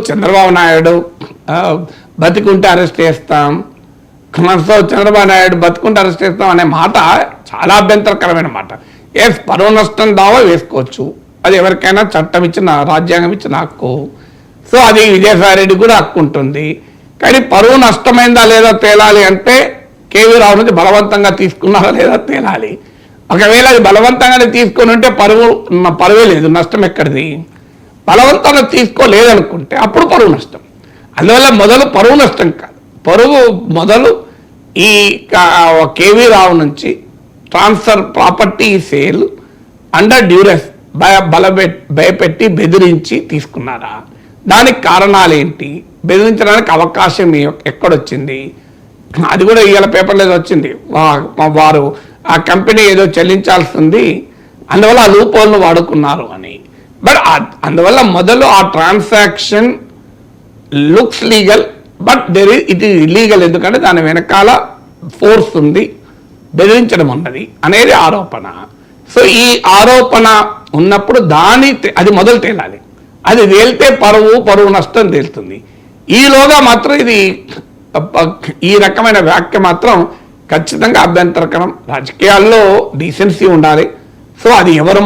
చంద్రబాబు నాయుడు బతికుంటే అరెస్ట్ చేస్తాం, సో చంద్రబాబు నాయుడు బతుకుంటే అరెస్ట్ చేస్తాం అనే మాట చాలా అభ్యంతరకరమైన మాట. పరువు నష్టం దావా వేసుకోవచ్చు, అది ఎవరికైనా చట్టం ఇచ్చిన రాజ్యాంగం ఇచ్చిన హక్కు. సో అది విజయసాయిరెడ్డి కూడా హక్కు ఉంటుంది. కానీ పరువు నష్టమైందా లేదా తేలాలి అంటే కేవీ రావు నుంచి బలవంతంగా తీసుకున్నారా లేదా తేలాలి. ఒకవేళ అది బలవంతంగానే తీసుకొని ఉంటే పరువే లేదు, నష్టం ఎక్కడిది? బలవంతంగా తీసుకోలేదనుకుంటే అప్పుడు పరువు నష్టం. అందువల్ల మొదలు పరువు నష్టం కాదు, పరువు మొదలు ఈ కేవీ రావు నుంచి transfer property sale under duress భయపెట్టి బెదిరించి తీసుకున్నారా? దానికి కారణాలు ఏంటి? బెదిరించడానికి అవకాశం ఎక్కడొచ్చింది? అది కూడా ఇవాళ పేపర్లో వచ్చింది, వారు ఆ కంపెనీ ఏదో చెల్లించాల్సింది, అందువల్ల ఆ లూప్ హోల్ను వాడుకున్నారు అని. బట్ అందువల్ల మొదలు ఆ transaction looks legal, but it is illegal. ఎందుకంటే దాని వెనకాల ఫోర్స్ ఉంది, బెదిరించడం ఉన్నది అనేది ఆరోపణ. సో ఈ ఆరోపణ ఉన్నప్పుడు అది మొదలు తేలాలి. అది తేలితే పరువు నష్టం తేలుతుంది. ఈలోగా మాత్రం ఈ రకమైన వ్యాఖ్య మాత్రం ఖచ్చితంగా అభ్యంతరకరం. రాజకీయాల్లో డీసెన్సీ ఉండాలి. సో అది ఎవరు